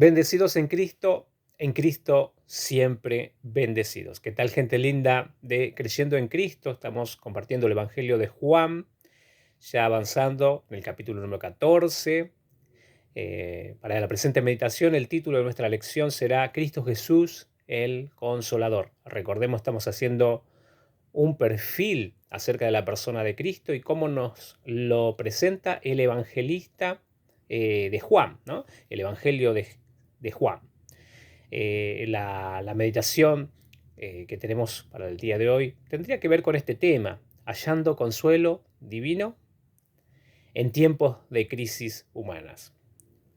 Bendecidos en Cristo siempre bendecidos. ¿Qué tal, gente linda de Creyendo en Cristo? Estamos compartiendo el Evangelio de Juan, ya avanzando en el capítulo número 14. Para la presente meditación, el título de nuestra lección será Cristo Jesús, el Consolador. Recordemos, estamos haciendo un perfil acerca de la persona de Cristo y cómo nos lo presenta el evangelista de Juan, ¿no? El Evangelio de Juan. La meditación que tenemos para el día de hoy tendría que ver con este tema, hallando consuelo divino en tiempos de crisis humanas.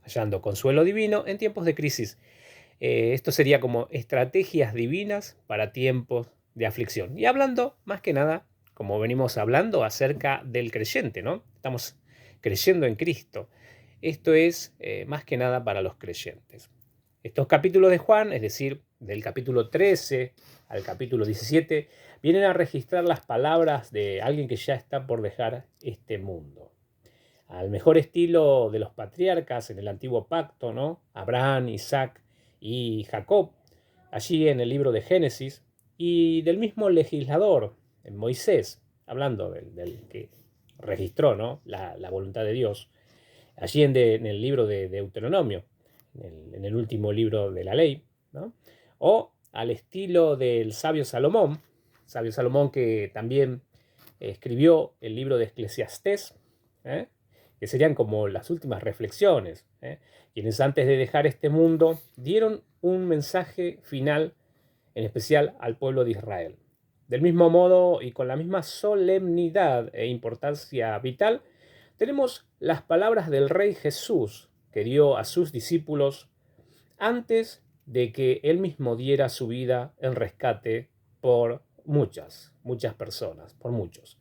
Hallando consuelo divino en tiempos de crisis. Esto sería como estrategias divinas para tiempos de aflicción. Y hablando, más que nada, como venimos hablando, acerca del creyente, ¿no? Estamos creyendo en Cristo. Esto es más que nada para los creyentes. Estos capítulos de Juan, es decir, del capítulo 13 al capítulo 17, vienen a registrar las palabras de alguien que ya está por dejar este mundo. Al mejor estilo de los patriarcas en el antiguo pacto, ¿no? Abraham, Isaac y Jacob, allí en el libro de Génesis, y del mismo legislador, en Moisés, hablando del que registró, ¿no? la voluntad de Dios, allí en el libro de Deuteronomio, en el último libro de la ley, ¿no? O al estilo del sabio Salomón que también escribió el libro de Eclesiastés, que serían como las últimas reflexiones, quienes antes de dejar este mundo dieron un mensaje final, en especial al pueblo de Israel. Del mismo modo y con la misma solemnidad e importancia vital, tenemos las palabras del Rey Jesús que dio a sus discípulos antes de que él mismo diera su vida en rescate por muchas personas, por muchos.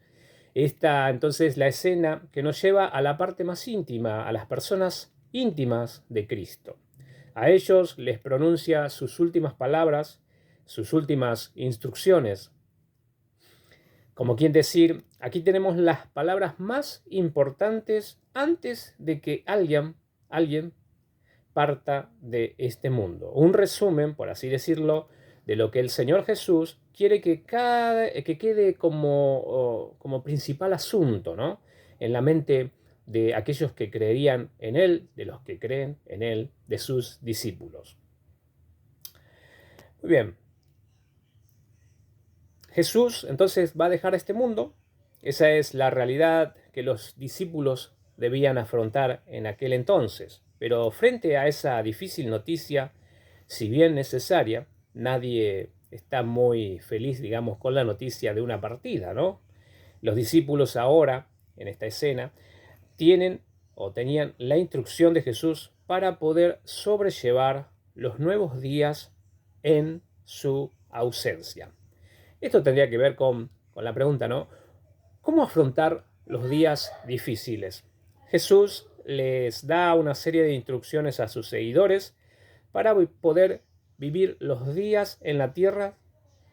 Esta entonces la escena que nos lleva a la parte más íntima, a las personas íntimas de Cristo. A ellos les pronuncia sus últimas palabras, sus últimas instrucciones. Como quien decir, aquí tenemos las palabras más importantes antes de que alguien parta de este mundo. Un resumen, por así decirlo, de lo que el Señor Jesús quiere que quede como principal asunto, ¿no? En la mente de aquellos que creerían en Él, de los que creen en Él, de sus discípulos. Muy bien. Jesús entonces va a dejar este mundo. Esa es la realidad que los discípulos debían afrontar en aquel entonces. Pero frente a esa difícil noticia, si bien necesaria, nadie está muy feliz, digamos, con la noticia de una partida, ¿no? Los discípulos ahora, en esta escena, tenían la instrucción de Jesús para poder sobrellevar los nuevos días en su ausencia. Esto tendría que ver con la pregunta, ¿no? ¿Cómo afrontar los días difíciles? Jesús les da una serie de instrucciones a sus seguidores para poder vivir los días en la tierra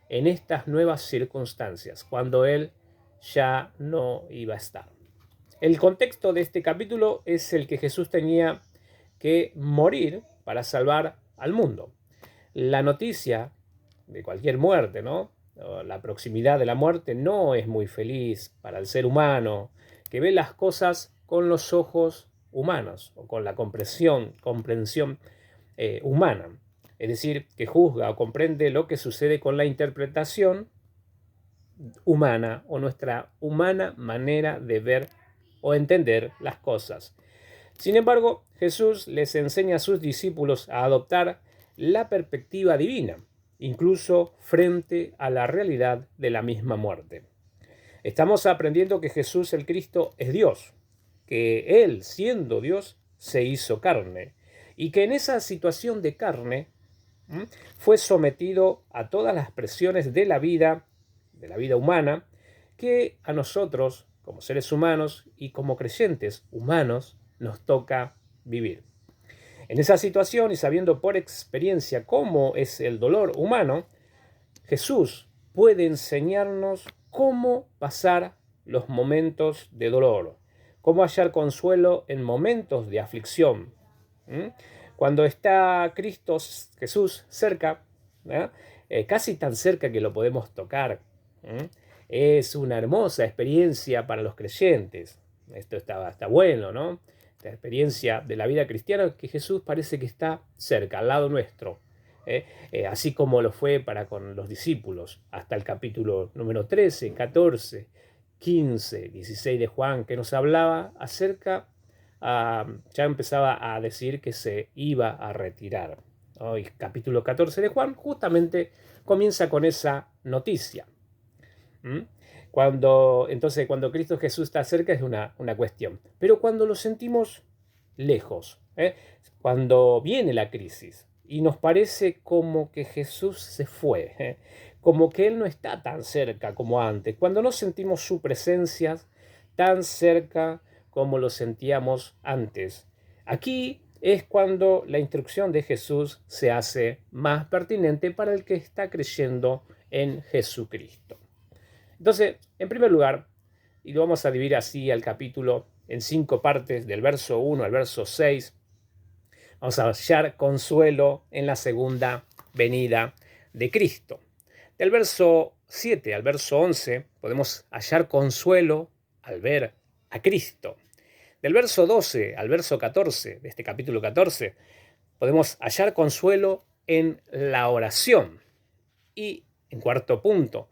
en estas nuevas circunstancias, cuando Él ya no iba a estar. El contexto de este capítulo es el que Jesús tenía que morir para salvar al mundo. La noticia de cualquier muerte, ¿no? La proximidad de la muerte no es muy feliz para el ser humano, que ve las cosas con los ojos humanos o con la comprensión humana. Es decir, que juzga o comprende lo que sucede con la interpretación humana o nuestra humana manera de ver o entender las cosas. Sin embargo, Jesús les enseña a sus discípulos a adoptar la perspectiva divina, incluso frente a la realidad de la misma muerte. Estamos aprendiendo que Jesús el Cristo es Dios, que Él, siendo Dios, se hizo carne, y que en esa situación de carne fue sometido a todas las presiones de la vida humana, que a nosotros, como seres humanos y como creyentes humanos, nos toca vivir. En esa situación y sabiendo por experiencia cómo es el dolor humano, Jesús puede enseñarnos cómo pasar los momentos de dolor, cómo hallar consuelo en momentos de aflicción, ¿Mm? Cuando está Cristo Jesús cerca, ¿eh? Casi tan cerca que lo podemos tocar, ¿eh? Es una hermosa experiencia para los creyentes. Esto está bueno, ¿no? La experiencia de la vida cristiana, que Jesús parece que está cerca, al lado nuestro. Así como lo fue para con los discípulos, hasta el capítulo número 13, 14, 15, 16 de Juan, que nos hablaba acerca, ya empezaba a decir que se iba a retirar, ¿no? Y capítulo 14 de Juan justamente comienza con esa noticia. ¿Mm? Cuando Cristo Jesús está cerca es una cuestión, pero cuando lo sentimos lejos, cuando viene la crisis y nos parece como que Jesús se fue, como que Él no está tan cerca como antes, cuando no sentimos su presencia tan cerca como lo sentíamos antes. Aquí es cuando la instrucción de Jesús se hace más pertinente para el que está creyendo en Jesucristo. Entonces, en primer lugar, y lo vamos a dividir así al capítulo en 5 partes, del verso 1 al verso 6, vamos a hallar consuelo en la segunda venida de Cristo. Del verso 7 al verso 11 podemos hallar consuelo al ver a Cristo. Del verso 12 al verso 14 de este capítulo 14 podemos hallar consuelo en la oración. Y en cuarto punto,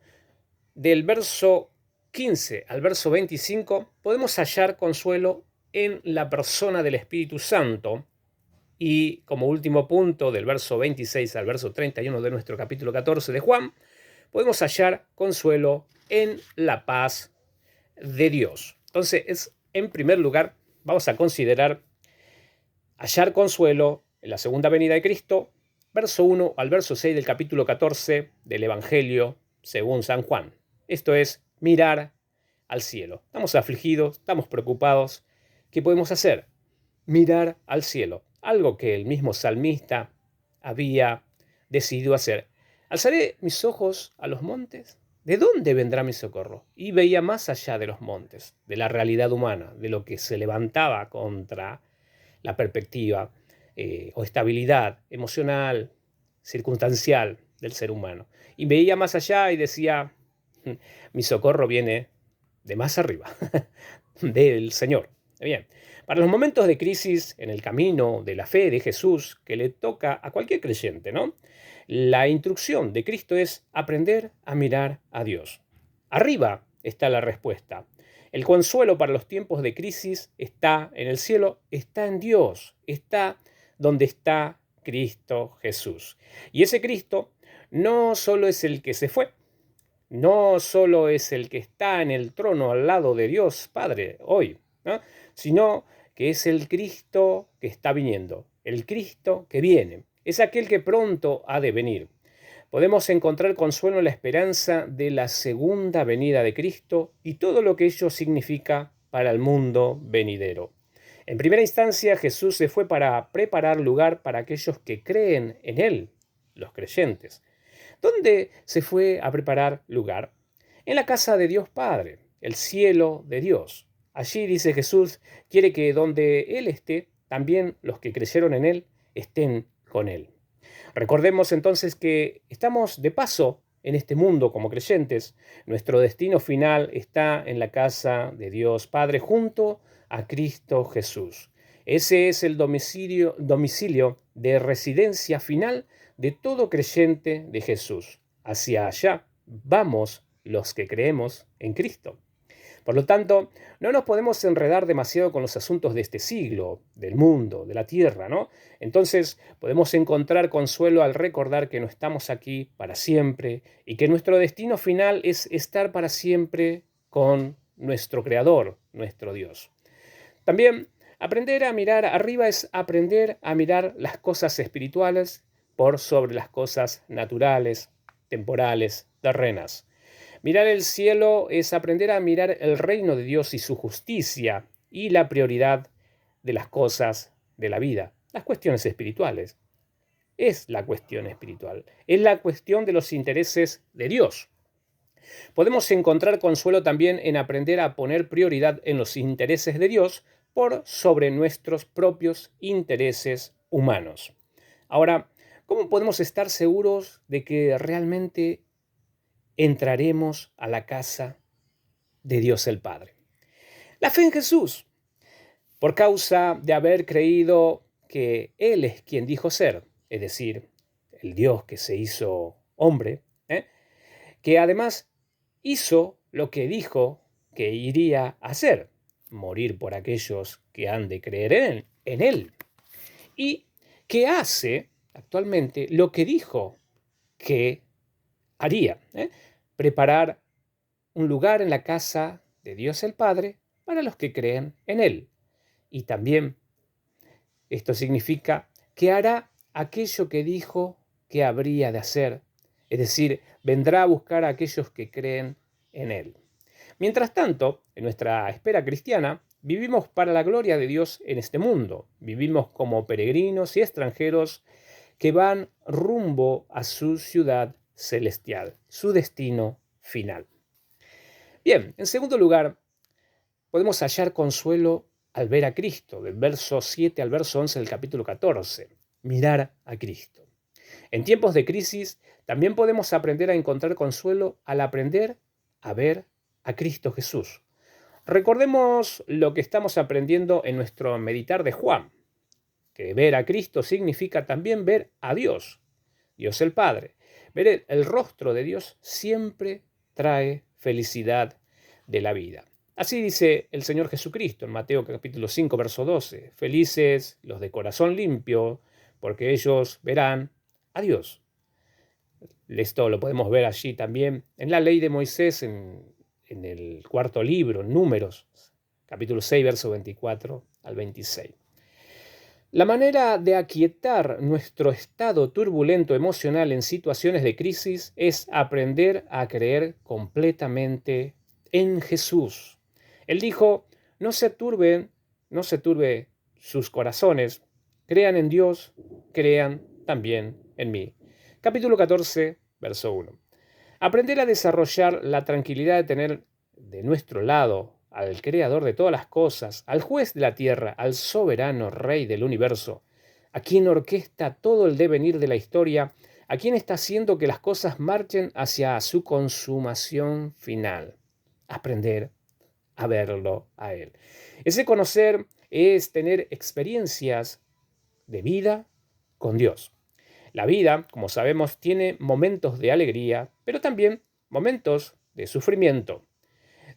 del verso 15 al verso 25 podemos hallar consuelo en la persona del Espíritu Santo. Y como último punto, del verso 26 al verso 31 de nuestro capítulo 14 de Juan, podemos hallar consuelo en la paz de Dios. Entonces, en primer lugar, vamos a considerar hallar consuelo en la segunda venida de Cristo, verso 1 al verso 6 del capítulo 14 del Evangelio según San Juan. Esto es mirar al cielo. Estamos afligidos, estamos preocupados. ¿Qué podemos hacer? Mirar al cielo. Algo que el mismo salmista había decidido hacer. Alzaré mis ojos a los montes. ¿De dónde vendrá mi socorro? Y veía más allá de los montes, de la realidad humana, de lo que se levantaba contra la perspectiva o estabilidad emocional, circunstancial del ser humano. Y veía más allá y decía, mi socorro viene de más arriba, del Señor. Bien, para los momentos de crisis en el camino de la fe de Jesús que le toca a cualquier creyente, ¿no? La instrucción de Cristo es aprender a mirar a Dios. Arriba está la respuesta. El consuelo para los tiempos de crisis está en el cielo, está en Dios, está donde está Cristo Jesús. Y ese Cristo no solo es el que se fue, no solo es el que está en el trono al lado de Dios Padre hoy, ¿no? Sino que es el Cristo que está viniendo, el Cristo que viene, es aquel que pronto ha de venir. Podemos encontrar consuelo en la esperanza de la segunda venida de Cristo y todo lo que ello significa para el mundo venidero. En primera instancia, Jesús se fue para preparar lugar para aquellos que creen en Él, los creyentes. ¿Dónde se fue a preparar lugar? En la casa de Dios Padre, el cielo de Dios. Allí, dice Jesús, quiere que donde Él esté, también los que creyeron en Él estén con Él. Recordemos entonces que estamos de paso en este mundo como creyentes. Nuestro destino final está en la casa de Dios Padre junto a Cristo Jesús. Ese es el domicilio de residencia final de todo creyente de Jesús. Hacia allá vamos los que creemos en Cristo. Por lo tanto, no nos podemos enredar demasiado con los asuntos de este siglo, del mundo, de la tierra, ¿no? Entonces, podemos encontrar consuelo al recordar que no estamos aquí para siempre y que nuestro destino final es estar para siempre con nuestro Creador, nuestro Dios. También, aprender a mirar arriba es aprender a mirar las cosas espirituales por sobre las cosas naturales, temporales, terrenas. Mirar el cielo es aprender a mirar el reino de Dios y su justicia y la prioridad de las cosas de la vida, las cuestiones espirituales. Es la cuestión espiritual, es la cuestión de los intereses de Dios. Podemos encontrar consuelo también en aprender a poner prioridad en los intereses de Dios por sobre nuestros propios intereses humanos. Ahora, ¿cómo podemos estar seguros de que realmente entraremos a la casa de Dios el Padre? La fe en Jesús, por causa de haber creído que Él es quien dijo ser, es decir, el Dios que se hizo hombre, que además hizo lo que dijo que iría a hacer, morir por aquellos que han de creer en Él, y que hace actualmente lo que dijo que haría, preparar un lugar en la casa de Dios el Padre para los que creen en Él. Y también esto significa que hará aquello que dijo que habría de hacer, es decir, vendrá a buscar a aquellos que creen en Él. Mientras tanto, en nuestra espera cristiana, vivimos para la gloria de Dios en este mundo. Vivimos como peregrinos y extranjeros que van rumbo a su ciudad celestial, su destino final. Bien, en segundo lugar, podemos hallar consuelo al ver a Cristo, del verso 7 al verso 11 del capítulo 14. Mirar a Cristo. En tiempos de crisis, también podemos aprender a encontrar consuelo al aprender a ver a Cristo Jesús. Recordemos lo que estamos aprendiendo en nuestro meditar de Juan, que ver a Cristo significa también ver a Dios, Dios el Padre. Ver el rostro de Dios siempre trae felicidad de la vida. Así dice el Señor Jesucristo en Mateo capítulo 5, verso 12. Felices los de corazón limpio, porque ellos verán a Dios. Esto lo podemos ver allí también en la ley de Moisés, en el cuarto libro, Números, capítulo 6, verso 24 al 26. La manera de aquietar nuestro estado turbulento emocional en situaciones de crisis es aprender a creer completamente en Jesús. Él dijo, no se turbe sus corazones, crean en Dios, crean también en mí. Capítulo 14, verso 1. Aprender a desarrollar la tranquilidad de tener de nuestro lado al Creador de todas las cosas, al Juez de la tierra, al soberano Rey del universo, a quien orquesta todo el devenir de la historia, a quien está haciendo que las cosas marchen hacia su consumación final. Aprender a verlo a Él. Ese conocer es tener experiencias de vida con Dios. La vida, como sabemos, tiene momentos de alegría, pero también momentos de sufrimiento.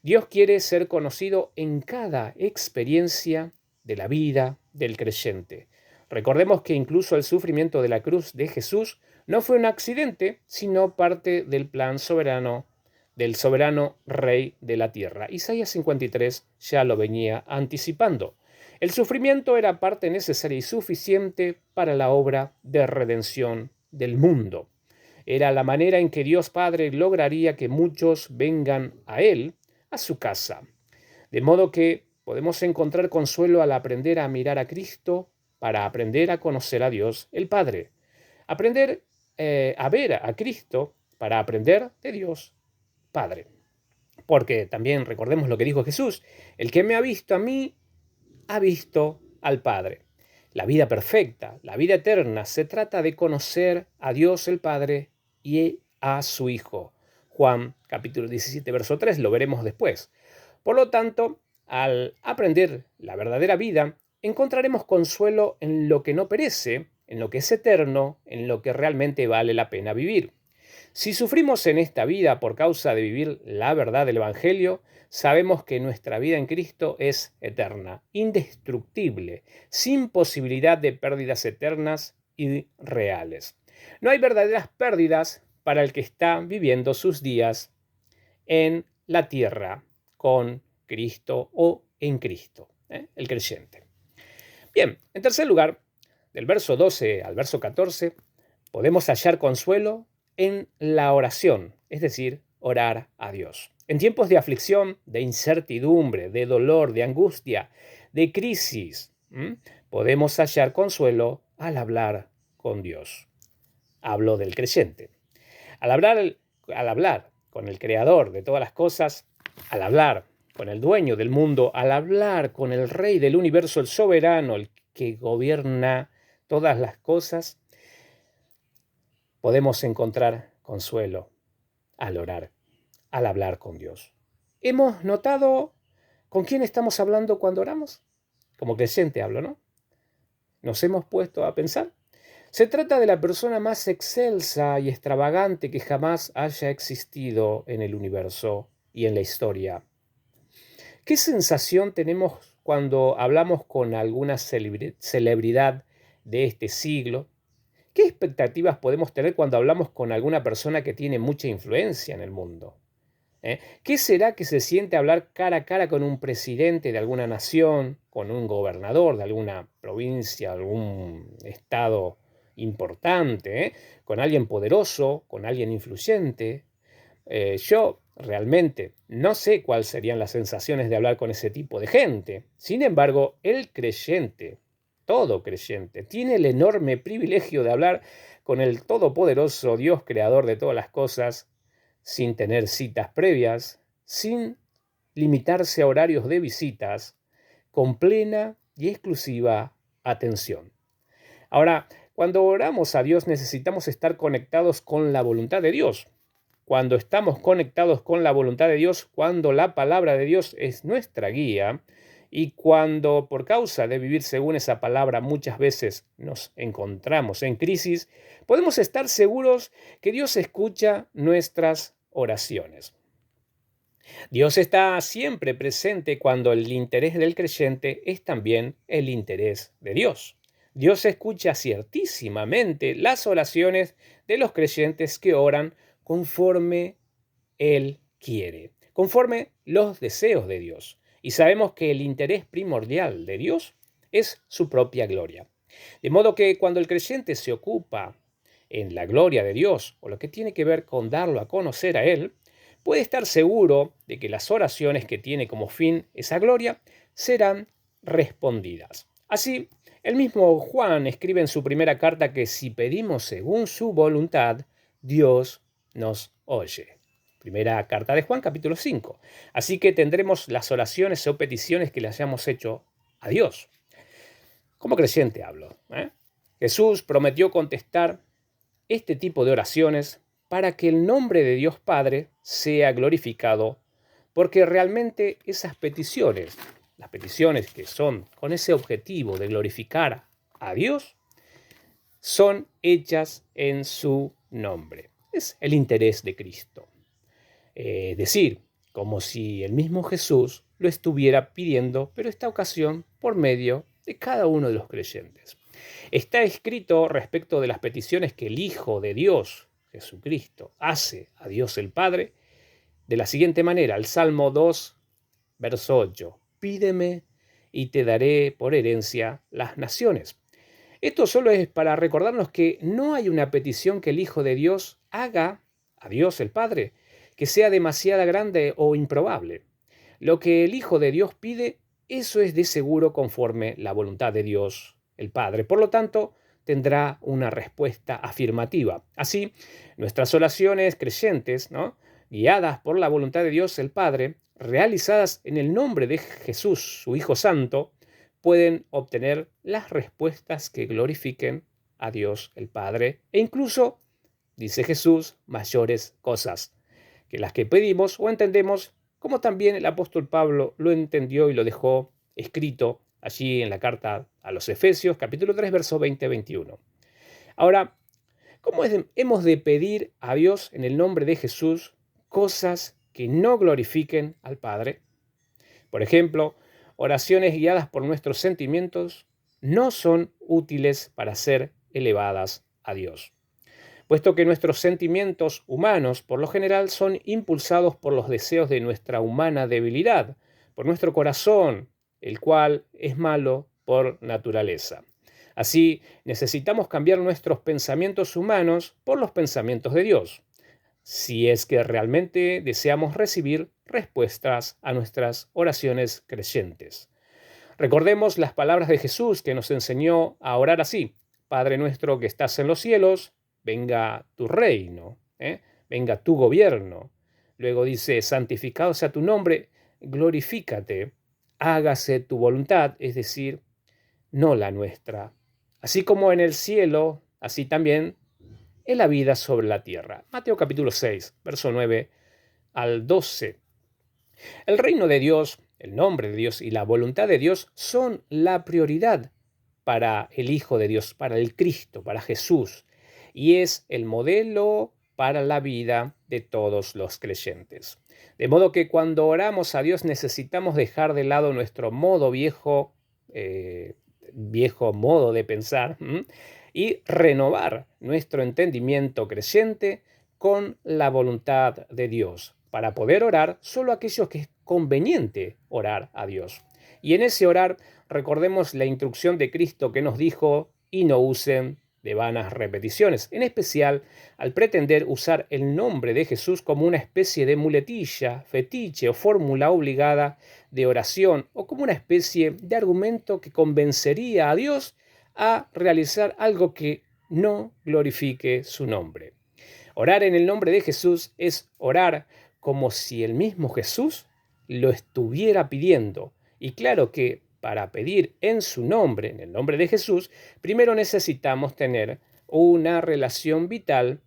Dios quiere ser conocido en cada experiencia de la vida del creyente. Recordemos que incluso el sufrimiento de la cruz de Jesús no fue un accidente, sino parte del plan soberano del soberano Rey de la tierra. Isaías 53 ya lo venía anticipando. El sufrimiento era parte necesaria y suficiente para la obra de redención del mundo. Era la manera en que Dios Padre lograría que muchos vengan a Él, a su casa. De modo que podemos encontrar consuelo al aprender a mirar a Cristo para aprender a conocer a Dios el Padre. Aprender a ver a Cristo para aprender de Dios Padre. Porque también recordemos lo que dijo Jesús, el que me ha visto a mí, ha visto al Padre. La vida perfecta, la vida eterna, se trata de conocer a Dios el Padre y a su Hijo. Juan capítulo 17, verso 3, lo veremos después. Por lo tanto, al aprender la verdadera vida, encontraremos consuelo en lo que no perece, en lo que es eterno, en lo que realmente vale la pena vivir. Si sufrimos en esta vida por causa de vivir la verdad del Evangelio, sabemos que nuestra vida en Cristo es eterna, indestructible, sin posibilidad de pérdidas eternas y reales. No hay verdaderas pérdidas para el que está viviendo sus días en la tierra con Cristo o en Cristo, el creyente. Bien, en tercer lugar, del verso 12 al verso 14, podemos hallar consuelo en la oración, es decir, orar a Dios. En tiempos de aflicción, de incertidumbre, de dolor, de angustia, de crisis, podemos hallar consuelo al hablar con Dios. Hablo del creyente. Al hablar con el Creador de todas las cosas, al hablar con el dueño del mundo, al hablar con el Rey del universo, el soberano, el que gobierna todas las cosas, podemos encontrar consuelo al orar, al hablar con Dios. ¿Hemos notado con quién estamos hablando cuando oramos? Como creyente hablo, ¿no? ¿Nos hemos puesto a pensar? Se trata de la persona más excelsa y extravagante que jamás haya existido en el universo y en la historia. ¿Qué sensación tenemos cuando hablamos con alguna celebridad de este siglo? ¿Qué expectativas podemos tener cuando hablamos con alguna persona que tiene mucha influencia en el mundo? ¿Qué será que se siente hablar cara a cara con un presidente de alguna nación, con un gobernador de alguna provincia, algún estado importante, con alguien poderoso, con alguien influyente? Yo realmente no sé cuáles serían las sensaciones de hablar con ese tipo de gente. Sin embargo, el creyente, todo creyente, tiene el enorme privilegio de hablar con el todopoderoso Dios creador de todas las cosas, sin tener citas previas, sin limitarse a horarios de visitas, con plena y exclusiva atención. Ahora, cuando oramos a Dios necesitamos estar conectados con la voluntad de Dios. Cuando estamos conectados con la voluntad de Dios, cuando la palabra de Dios es nuestra guía y cuando por causa de vivir según esa palabra muchas veces nos encontramos en crisis, podemos estar seguros que Dios escucha nuestras oraciones. Dios está siempre presente cuando el interés del creyente es también el interés de Dios. Dios escucha ciertísimamente las oraciones de los creyentes que oran conforme Él quiere, conforme los deseos de Dios. Y sabemos que el interés primordial de Dios es su propia gloria. De modo que cuando el creyente se ocupa en la gloria de Dios o lo que tiene que ver con darlo a conocer a Él, puede estar seguro de que las oraciones que tiene como fin esa gloria serán respondidas. Así, el mismo Juan escribe en su primera carta que si pedimos según su voluntad, Dios nos oye. Primera carta de Juan, capítulo 5. Así que tendremos las oraciones o peticiones que le hayamos hecho a Dios. Como creyente hablo. Jesús prometió contestar este tipo de oraciones para que el nombre de Dios Padre sea glorificado, porque realmente esas peticiones, las peticiones que son con ese objetivo de glorificar a Dios, son hechas en su nombre. Es el interés de Cristo. Es decir, como si el mismo Jesús lo estuviera pidiendo, pero esta ocasión por medio de cada uno de los creyentes. Está escrito respecto de las peticiones que el Hijo de Dios, Jesucristo, hace a Dios el Padre, de la siguiente manera, el Salmo 2, verso 8, pídeme y te daré por herencia las naciones. Esto solo es para recordarnos que no hay una petición que el Hijo de Dios haga a Dios el Padre, que sea demasiado grande o improbable. Lo que el Hijo de Dios pide, eso es de seguro conforme la voluntad de Dios el Padre. Por lo tanto, tendrá una respuesta afirmativa. Así, nuestras oraciones creyentes, guiadas por la voluntad de Dios el Padre, realizadas en el nombre de Jesús, su Hijo Santo, pueden obtener las respuestas que glorifiquen a Dios el Padre e incluso, dice Jesús, mayores cosas que las que pedimos o entendemos, como también el apóstol Pablo lo entendió y lo dejó escrito allí en la carta a los Efesios, capítulo 3, verso 20-21. Ahora, ¿cómo hemos de pedir a Dios en el nombre de Jesús cosas que no glorifiquen al Padre? Por ejemplo, oraciones guiadas por nuestros sentimientos no son útiles para ser elevadas a Dios, puesto que nuestros sentimientos humanos, por lo general, son impulsados por los deseos de nuestra humana debilidad, por nuestro corazón, el cual es malo por naturaleza. Así, necesitamos cambiar nuestros pensamientos humanos por los pensamientos de Dios, si es que realmente deseamos recibir respuestas a nuestras oraciones creyentes. Recordemos las palabras de Jesús que nos enseñó a orar así: Padre nuestro que estás en los cielos, venga tu reino, venga tu gobierno. Luego dice, santificado sea tu nombre, glorifícate, hágase tu voluntad, es decir, no la nuestra. Así como en el cielo, así también en la vida sobre la tierra. Mateo capítulo 6, verso 9 al 12. El reino de Dios, el nombre de Dios y la voluntad de Dios son la prioridad para el Hijo de Dios, para el Cristo, para Jesús, y es el modelo para la vida de todos los creyentes. De modo que cuando oramos a Dios necesitamos dejar de lado nuestro viejo modo de pensar y renovar nuestro entendimiento creyente con la voluntad de Dios, para poder orar solo aquellos que es conveniente orar a Dios. Y en ese orar recordemos la instrucción de Cristo que nos dijo: y no usen de vanas repeticiones, en especial al pretender usar el nombre de Jesús como una especie de muletilla, fetiche o fórmula obligada de oración, o como una especie de argumento que convencería a Dios a realizar algo que no glorifique su nombre. Orar en el nombre de Jesús es orar como si el mismo Jesús lo estuviera pidiendo. Y claro que para pedir en su nombre, en el nombre de Jesús, primero necesitamos tener una relación vital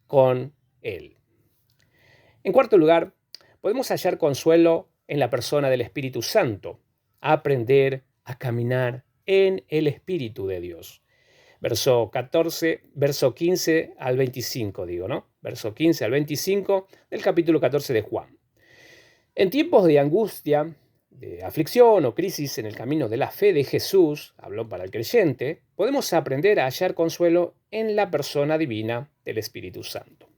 con Él. En cuarto lugar, podemos hallar consuelo en la persona del Espíritu Santo, aprender a caminar en el Espíritu de Dios. Verso 15 al 25, Verso 15 al 25 del capítulo 14 de Juan. En tiempos de angustia, de aflicción o crisis en el camino de la fe de Jesús, habló para el creyente, podemos aprender a hallar consuelo en la persona divina del Espíritu Santo.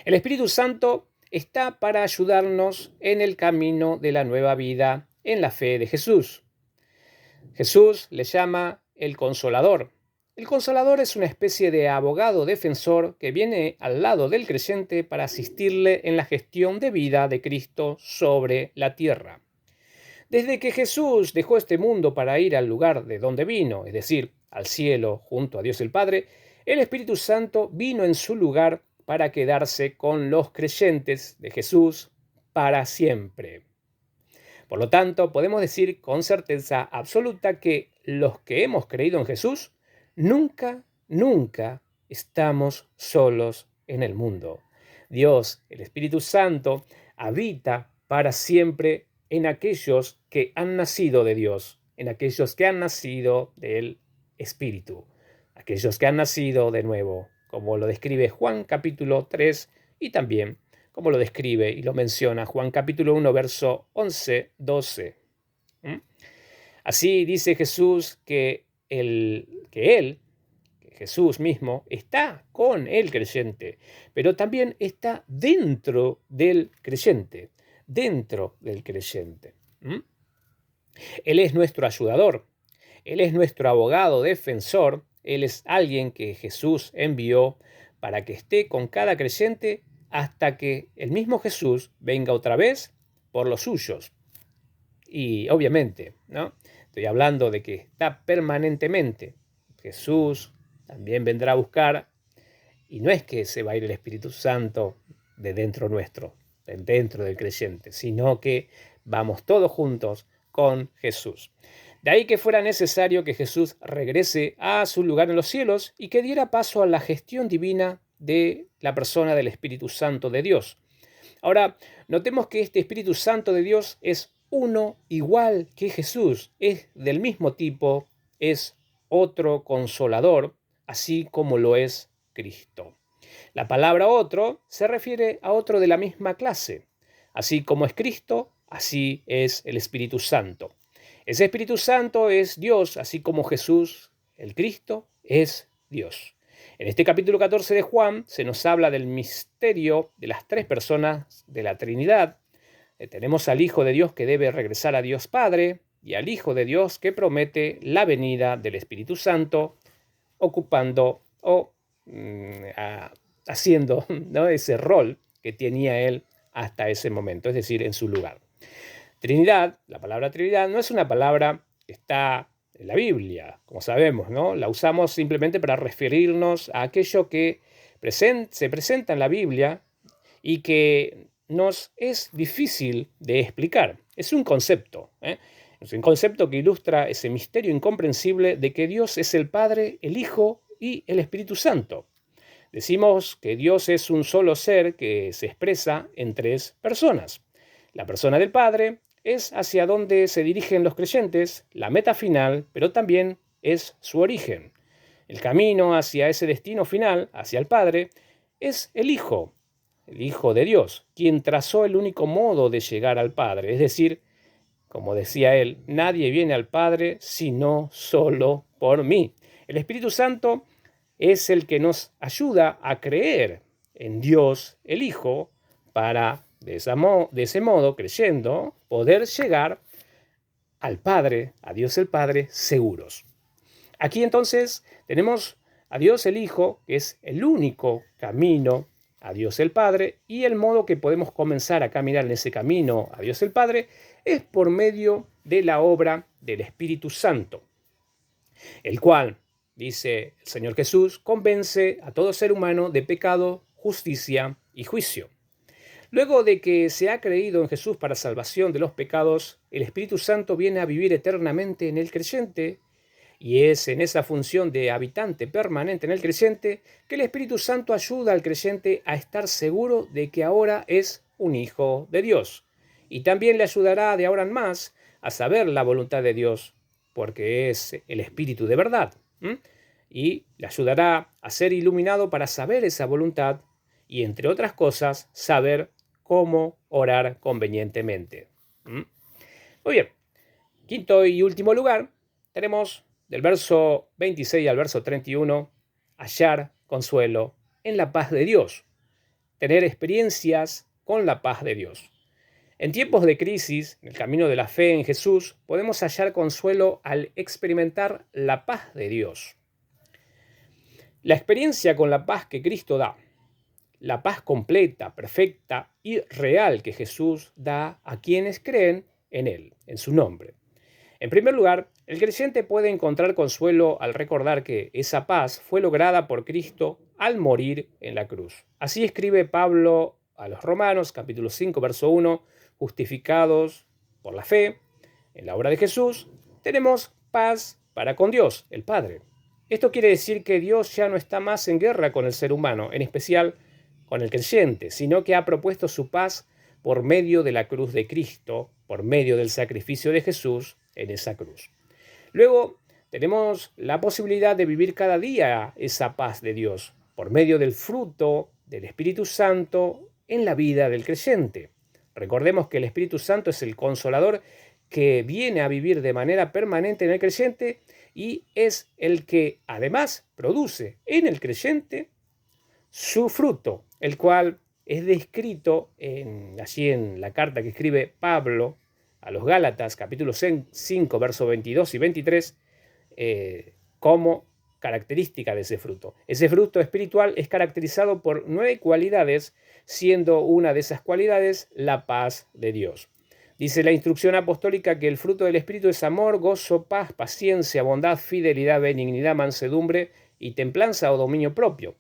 El Espíritu Santo está para ayudarnos en el camino de la nueva vida en la fe de Jesús. Jesús le llama el Consolador. El Consolador es una especie de abogado defensor que viene al lado del creyente para asistirle en la gestión de vida de Cristo sobre la tierra. Desde que Jesús dejó este mundo para ir al lugar de donde vino, es decir, al cielo junto a Dios el Padre, el Espíritu Santo vino en su lugar para quedarse con los creyentes de Jesús para siempre. Por lo tanto, podemos decir con certeza absoluta que los que hemos creído en Jesús nunca estamos solos en el mundo. Dios, el Espíritu Santo, habita para siempre en aquellos que han nacido de Dios, en aquellos que han nacido del Espíritu, aquellos que han nacido de nuevo, como lo describe Juan capítulo 3 y también como lo describe y lo menciona Juan capítulo 1, verso 11, 12. Así dice Jesús que Jesús mismo, está con el creyente, pero también está dentro del creyente, Él es nuestro ayudador, Él es nuestro abogado defensor, Él es alguien que Jesús envió para que esté con cada creyente hasta que el mismo Jesús venga otra vez por los suyos. Y obviamente, estoy hablando de que está permanentemente. Jesús también vendrá a buscar, y no es que se va a ir el Espíritu Santo de dentro nuestro, de dentro del creyente, sino que vamos todos juntos con Jesús. De ahí que fuera necesario que Jesús regrese a su lugar en los cielos y que diera paso a la gestión divina de la persona del Espíritu Santo de Dios. Ahora, notemos que este Espíritu Santo de Dios es uno igual que Jesús, es del mismo tipo, es otro consolador, así como lo es Cristo. La palabra otro se refiere a otro de la misma clase. Así como es Cristo, así es el Espíritu Santo. Ese Espíritu Santo es Dios, así como Jesús, el Cristo, es Dios. En este capítulo 14 de Juan se nos habla del misterio de las tres personas de la Trinidad. Tenemos al Hijo de Dios que debe regresar a Dios Padre y al Hijo de Dios que promete la venida del Espíritu Santo, ocupando o haciendo ese rol que tenía él hasta ese momento, es decir, en su lugar. Trinidad, la palabra Trinidad no es una palabra que está en la Biblia, como sabemos, La usamos simplemente para referirnos a aquello que se presenta en la Biblia y que nos es difícil de explicar. Es un concepto, ¿eh? Es un concepto que ilustra ese misterio incomprensible de que Dios es el Padre, el Hijo y el Espíritu Santo. Decimos que Dios es un solo ser que se expresa en tres personas. La persona del Padre es hacia donde se dirigen los creyentes, la meta final, pero también es su origen. El camino hacia ese destino final, hacia el Padre, es el Hijo de Dios, quien trazó el único modo de llegar al Padre. Es decir, como decía él, nadie viene al Padre sino solo por mí. El Espíritu Santo es el que nos ayuda a creer en Dios, el Hijo, para de ese modo, creyendo, poder llegar al Padre, a Dios el Padre, seguros. Aquí entonces tenemos a Dios el Hijo, que es el único camino a Dios el Padre, y el modo que podemos comenzar a caminar en ese camino a Dios el Padre es por medio de la obra del Espíritu Santo, el cual, dice el Señor Jesús, convence a todo ser humano de pecado, justicia y juicio. Luego de que se ha creído en Jesús para salvación de los pecados, el Espíritu Santo viene a vivir eternamente en el creyente, y es en esa función de habitante permanente en el creyente que el Espíritu Santo ayuda al creyente a estar seguro de que ahora es un hijo de Dios. Y también le ayudará de ahora en más a saber la voluntad de Dios, porque es el Espíritu de verdad. Y le ayudará a ser iluminado para saber esa voluntad y, entre otras cosas, saber cómo orar convenientemente. Muy bien. Quinto y último lugar, tenemos del verso 26 al verso 31, hallar consuelo en la paz de Dios, tener experiencias con la paz de Dios. En tiempos de crisis, en el camino de la fe en Jesús, podemos hallar consuelo al experimentar la paz de Dios. La experiencia con la paz que Cristo da, la paz completa, perfecta y real que Jesús da a quienes creen en Él, en su nombre. En primer lugar, el creyente puede encontrar consuelo al recordar que esa paz fue lograda por Cristo al morir en la cruz. Así escribe Pablo a los Romanos, capítulo 5, verso 1, justificados por la fe en la obra de Jesús, tenemos paz para con Dios, el Padre. Esto quiere decir que Dios ya no está más en guerra con el ser humano, en especial con el creyente, sino que ha propuesto su paz por medio de la cruz de Cristo, por medio del sacrificio de Jesús en esa cruz. Luego tenemos la posibilidad de vivir cada día esa paz de Dios por medio del fruto del Espíritu Santo en la vida del creyente. Recordemos que el Espíritu Santo es el consolador que viene a vivir de manera permanente en el creyente y es el que además produce en el creyente su fruto, el cual es descrito allí en la carta que escribe Pablo a los Gálatas, capítulo 5, versos 22 y 23, como característica de ese fruto. Ese fruto espiritual es caracterizado por 9 cualidades, siendo una de esas cualidades la paz de Dios. Dice la instrucción apostólica que el fruto del Espíritu es amor, gozo, paz, paciencia, bondad, fidelidad, benignidad, mansedumbre y templanza o dominio propio.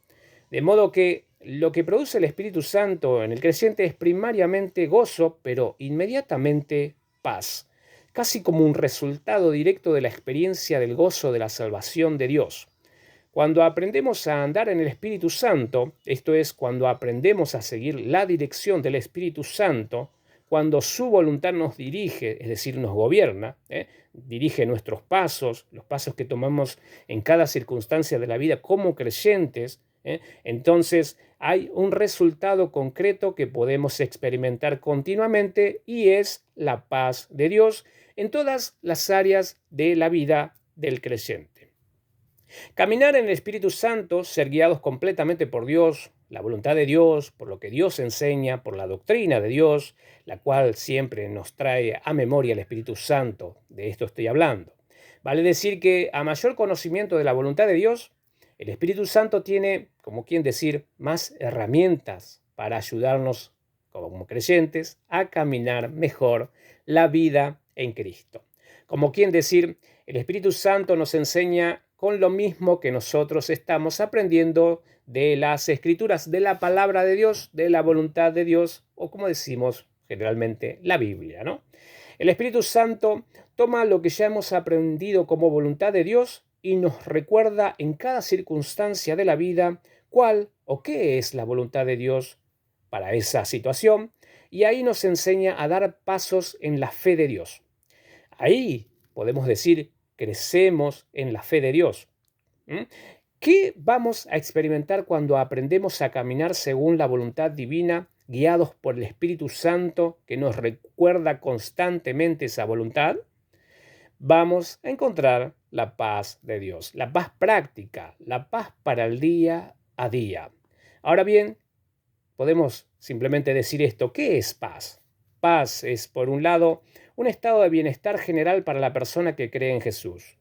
De modo que lo que produce el Espíritu Santo en el creyente es primariamente gozo, pero inmediatamente paz, casi como un resultado directo de la experiencia del gozo de la salvación de Dios. Cuando aprendemos a andar en el Espíritu Santo, esto es, cuando aprendemos a seguir la dirección del Espíritu Santo, cuando su voluntad nos dirige, es decir, nos gobierna, dirige nuestros pasos, los pasos que tomamos en cada circunstancia de la vida como creyentes, entonces hay un resultado concreto que podemos experimentar continuamente y es la paz de Dios en todas las áreas de la vida del creyente. Caminar en el Espíritu Santo, ser guiados completamente por Dios, la voluntad de Dios, por lo que Dios enseña, por la doctrina de Dios, la cual siempre nos trae a memoria el Espíritu Santo, de esto estoy hablando. Vale decir que a mayor conocimiento de la voluntad de Dios, el Espíritu Santo tiene, como quien decir, más herramientas para ayudarnos como creyentes a caminar mejor la vida en Cristo. Como quien decir, el Espíritu Santo nos enseña con lo mismo que nosotros estamos aprendiendo de las Escrituras, de la palabra de Dios, de la voluntad de Dios, o como decimos generalmente, la Biblia, ¿no? El Espíritu Santo toma lo que ya hemos aprendido como voluntad de Dios y nos recuerda en cada circunstancia de la vida cuál o qué es la voluntad de Dios para esa situación, y ahí nos enseña a dar pasos en la fe de Dios. Ahí podemos decir, crecemos en la fe de Dios. ¿Mm? ¿Qué vamos a experimentar cuando aprendemos a caminar según la voluntad divina, guiados por el Espíritu Santo que nos recuerda constantemente esa voluntad? Vamos a encontrar la paz de Dios, la paz práctica, la paz para el día a día. Ahora bien, podemos simplemente decir esto: ¿qué es paz? Paz es, por un lado, un estado de bienestar general para la persona que cree en Jesús.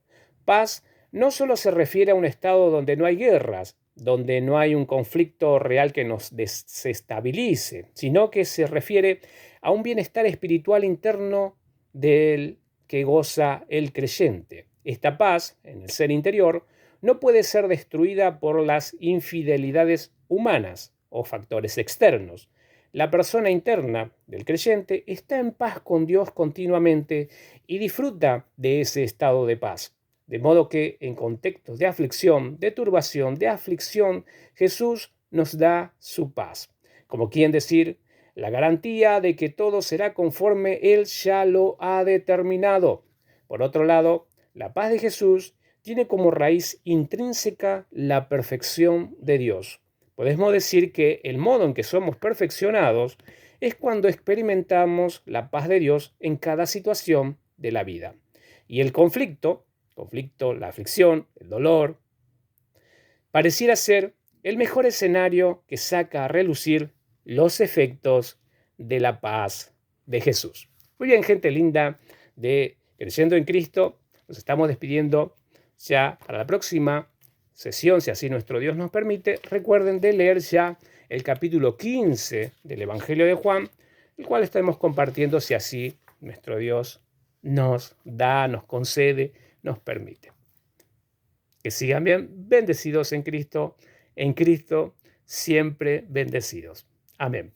Paz no solo se refiere a un estado donde no hay guerras, donde no hay un conflicto real que nos desestabilice, sino que se refiere a un bienestar espiritual interno del que goza el creyente. Esta paz, en el ser interior, no puede ser destruida por las infidelidades humanas o factores externos. La persona interna del creyente está en paz con Dios continuamente y disfruta de ese estado de paz. De modo que en contextos de aflicción, de turbación, de aflicción, Jesús nos da su paz. Como quien decir, la garantía de que todo será conforme Él ya lo ha determinado. Por otro lado, la paz de Jesús tiene como raíz intrínseca la perfección de Dios. Podemos decir que el modo en que somos perfeccionados es cuando experimentamos la paz de Dios en cada situación de la vida. Y el conflicto, la aflicción, el dolor, pareciera ser el mejor escenario que saca a relucir los efectos de la paz de Jesús. Muy bien, gente linda de Creciendo en Cristo, nos estamos despidiendo ya para la próxima sesión, si así nuestro Dios nos permite. Recuerden de leer ya el capítulo 15 del Evangelio de Juan, el cual estaremos compartiendo si así nuestro Dios nos da, nos concede, nos permite. Que sigan bien bendecidos en Cristo siempre bendecidos. Amén.